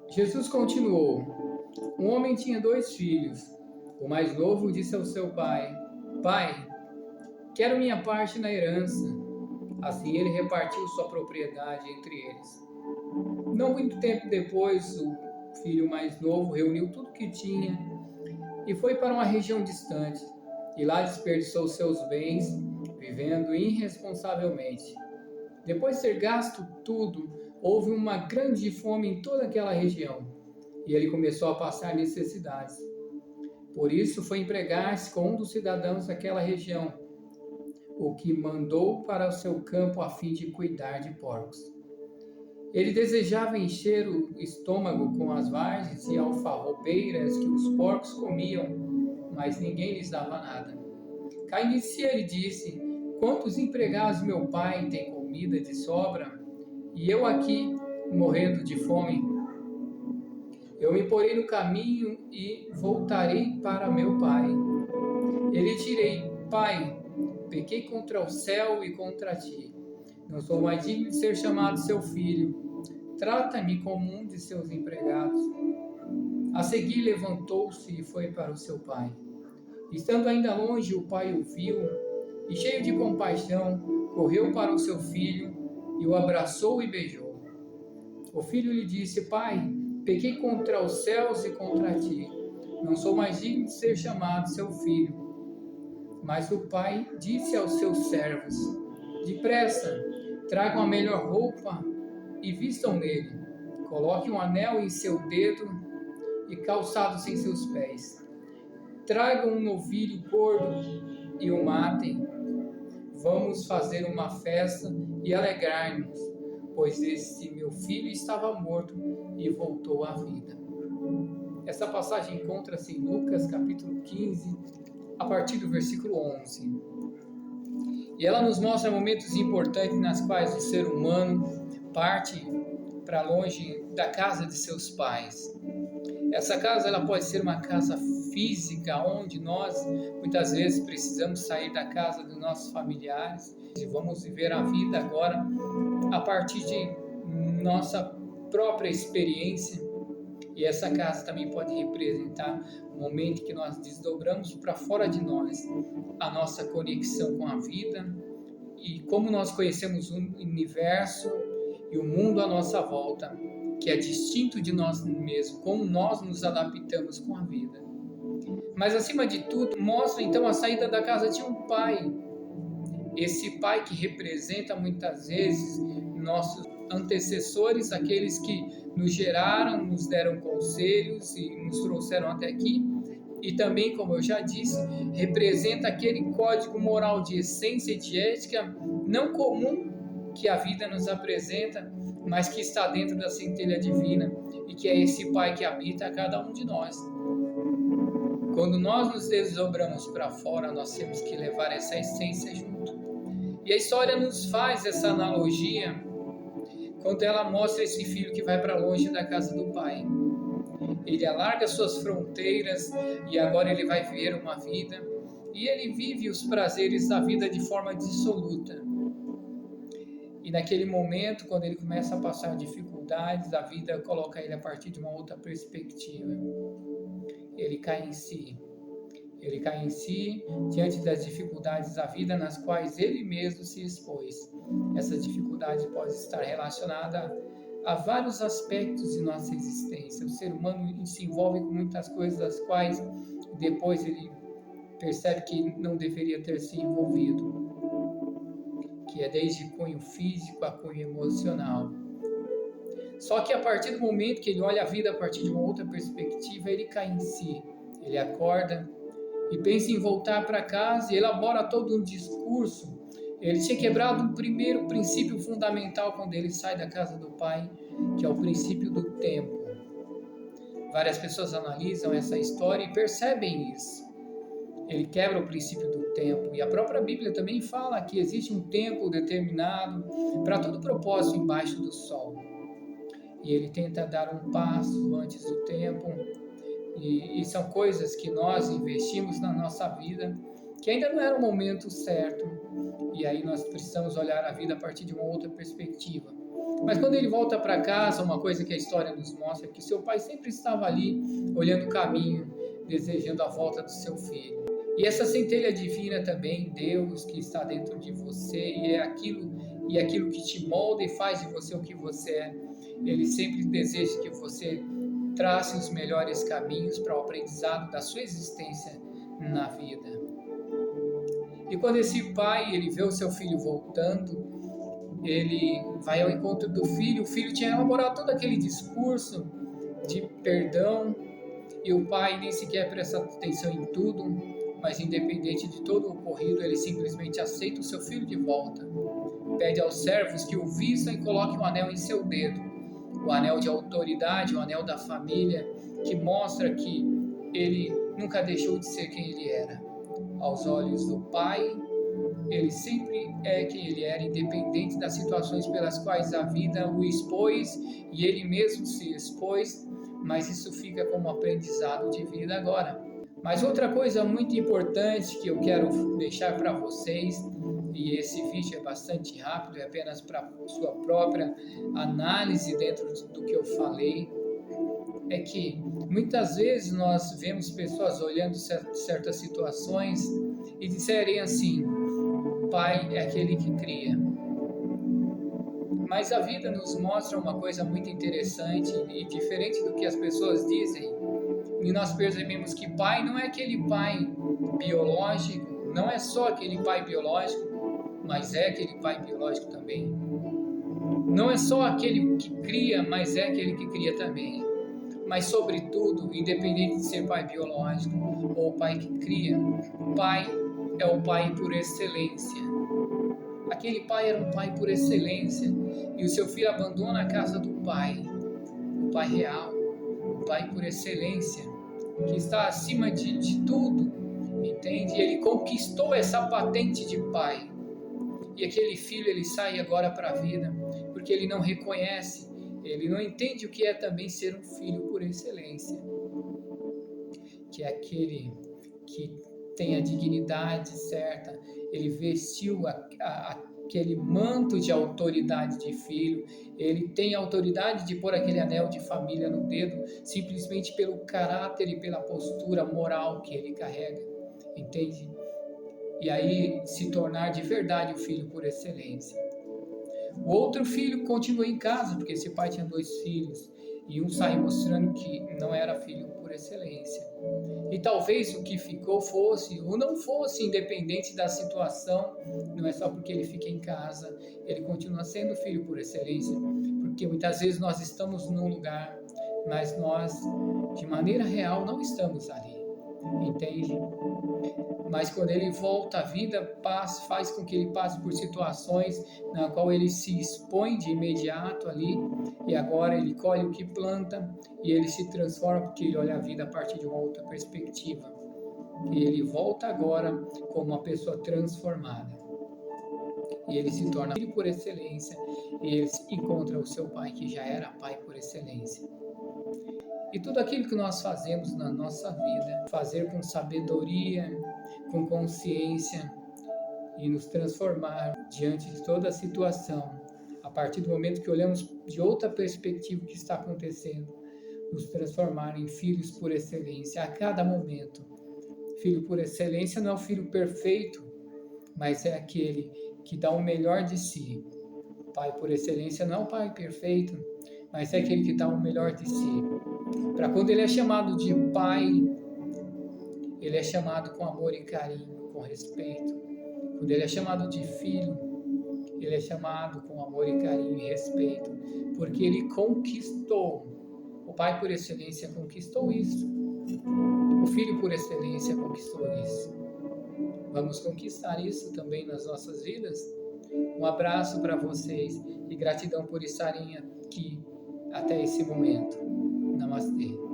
Jesus continuou: Um homem tinha 2 filhos. O mais novo disse ao seu pai: Pai, quero minha parte na herança. Assim ele repartiu sua propriedade entre eles. Não muito tempo depois, o filho mais novo reuniu tudo que tinha e foi para uma região distante. E lá desperdiçou seus bens, vivendo irresponsavelmente. Depois de ter gasto tudo, houve uma grande fome em toda aquela região, e ele começou a passar necessidades. Por isso foi empregar-se com um dos cidadãos daquela região, o que mandou para o seu campo a fim de cuidar de porcos. Ele desejava encher o estômago com as várzeas e alfarrobeiras que os porcos comiam, mas ninguém lhes dava nada. Caindo em si, ele disse: Quantos empregados meu pai tem comida de sobra, e eu aqui morrendo de fome? Eu me porei no caminho e voltarei para meu pai. Ele direi: Pai, pequei contra o céu e contra ti. Não sou mais digno de ser chamado seu filho. Trata-me como um de seus empregados. A seguir levantou-se e foi para o seu pai. Estando ainda longe, o pai o viu e, cheio de compaixão, correu para o seu filho e o abraçou e beijou. O filho lhe disse: Pai, pequei contra os céus e contra ti. Não sou mais digno de ser chamado seu filho. Mas o pai disse aos seus servos: Depressa, tragam a melhor roupa e vistam nele. Coloquem um anel em seu dedo e calçados em seus pés. Tragam um novilho gordo e o matem. Vamos fazer uma festa e alegrar-nos, pois esse meu filho estava morto e voltou à vida. Essa passagem encontra-se em Lucas capítulo 15, a partir do versículo 11. E ela nos mostra momentos importantes nas quais o ser humano parte para longe da casa de seus pais. Essa casa ela pode ser uma casa física, onde nós muitas vezes precisamos sair da casa dos nossos familiares e vamos viver a vida agora a partir de nossa própria experiência. E essa casa também pode representar o momento que nós desdobramos para fora de nós a nossa conexão com a vida e como nós conhecemos o universo e o mundo à nossa volta, que é distinto de nós mesmos, como nós nos adaptamos com a vida. Mas, acima de tudo, mostra então a saída da casa de um pai. Esse pai que representa muitas vezes nossos antecessores, aqueles que nos geraram, nos deram conselhos e nos trouxeram até aqui. E também, como eu já disse, representa aquele código moral de essência e de ética não comum que a vida nos apresenta, mas que está dentro da centelha divina e que é esse Pai que habita a cada um de nós. Quando nós nos desdobramos para fora, nós temos que levar essa essência junto. E a história nos faz essa analogia quando ela mostra esse filho que vai para longe da casa do pai. Ele alarga suas fronteiras e agora ele vai viver uma vida e ele vive os prazeres da vida de forma dissoluta. E naquele momento, quando ele começa a passar dificuldades, a vida coloca ele a partir de uma outra perspectiva. Ele cai em si. Ele cai em si diante das dificuldades da vida nas quais ele mesmo se expôs. Essa dificuldade pode estar relacionada a vários aspectos de nossa existência. O ser humano se envolve com muitas coisas das quais depois ele percebe que não deveria ter se envolvido. Que é desde cunho físico a cunho emocional. Só que a partir do momento que ele olha a vida a partir de uma outra perspectiva, ele cai em si. Ele acorda e pensa em voltar para casa e elabora todo um discurso. Ele tinha quebrado um primeiro princípio fundamental quando ele sai da casa do pai, que é o princípio do tempo. Várias pessoas analisam essa história e percebem isso. Ele quebra o princípio do tempo. E a própria Bíblia também fala que existe um tempo determinado para todo propósito embaixo do sol. E ele tenta dar um passo antes do tempo. E são coisas que nós investimos na nossa vida, que ainda não era o momento certo. E aí nós precisamos olhar a vida a partir de uma outra perspectiva. Mas quando ele volta para casa, uma coisa que a história nos mostra é que seu pai sempre estava ali, olhando o caminho, desejando a volta do seu filho. E essa centelha divina também, Deus que está dentro de você, e aquilo que te molda e faz de você o que você é. Ele sempre deseja que você trace os melhores caminhos para o aprendizado da sua existência na vida. E quando esse pai ele vê o seu filho voltando, ele vai ao encontro do filho. O filho tinha elaborado todo aquele discurso de perdão, e o pai nem sequer presta atenção em tudo, mas independente de todo o ocorrido, ele simplesmente aceita o seu filho de volta. Pede aos servos que o vistam e coloquem um anel em seu dedo, o anel de autoridade, o anel da família, que mostra que ele nunca deixou de ser quem ele era. Aos olhos do pai, ele sempre é quem ele era, independente das situações pelas quais a vida o expôs e ele mesmo se expôs, mas isso fica como aprendizado de vida agora. Mas outra coisa muito importante que eu quero deixar para vocês, e esse vídeo é bastante rápido, é apenas para sua própria análise dentro do que eu falei, é que muitas vezes nós vemos pessoas olhando certas situações e disserem assim: pai é aquele que cria. Mas a vida nos mostra uma coisa muito interessante e diferente do que as pessoas dizem. E nós percebemos que pai não é aquele pai biológico, não é só aquele pai biológico, mas é aquele pai biológico também. Não é só aquele que cria, mas é aquele que cria também. Mas, sobretudo, independente de ser pai biológico ou pai que cria, pai é o pai por excelência. Aquele pai era um pai por excelência, e o seu filho abandona a casa do pai, o pai real, o pai por excelência, que está acima de tudo, entende? E ele conquistou essa patente de pai, e aquele filho ele sai agora para a vida, porque ele não reconhece, ele não entende o que é também ser um filho por excelência, que é aquele que tem a dignidade certa, ele vestiu aquele manto de autoridade de filho, ele tem a autoridade de pôr aquele anel de família no dedo, simplesmente pelo caráter e pela postura moral que ele carrega, entende? E aí se tornar de verdade o filho por excelência. O outro filho continua em casa, porque esse pai tinha 2 filhos, e um saiu mostrando que não era filho por excelência. E talvez o que ficou fosse ou não fosse, independente da situação, não é só porque ele fica em casa, ele continua sendo filho por excelência, porque muitas vezes nós estamos num lugar, mas nós, de maneira real, não estamos ali, entende? Mas quando ele volta à vida, faz com que ele passe por situações na qual ele se expõe de imediato ali, e agora ele colhe o que planta, e ele se transforma porque ele olha a vida a partir de uma outra perspectiva. E ele volta agora como uma pessoa transformada. E ele se torna filho por excelência, e ele encontra o seu pai, que já era pai por excelência. E tudo aquilo que nós fazemos na nossa vida, fazer com sabedoria, com consciência e nos transformar diante de toda a situação, a partir do momento que olhamos de outra perspectiva o que está acontecendo, nos transformar em filhos por excelência a cada momento. Filho por excelência não é o filho perfeito, mas é aquele que dá o melhor de si. Pai por excelência não é o pai perfeito, mas é aquele que dá o melhor de si. Para quando ele é chamado de pai, ele é chamado com amor e carinho, com respeito. Quando ele é chamado de filho, ele é chamado com amor e carinho e respeito, porque ele conquistou. O pai por excelência conquistou isso. O filho por excelência conquistou isso. Vamos conquistar isso também nas nossas vidas? Um abraço para vocês e gratidão por estarem aqui até esse momento. Namastê.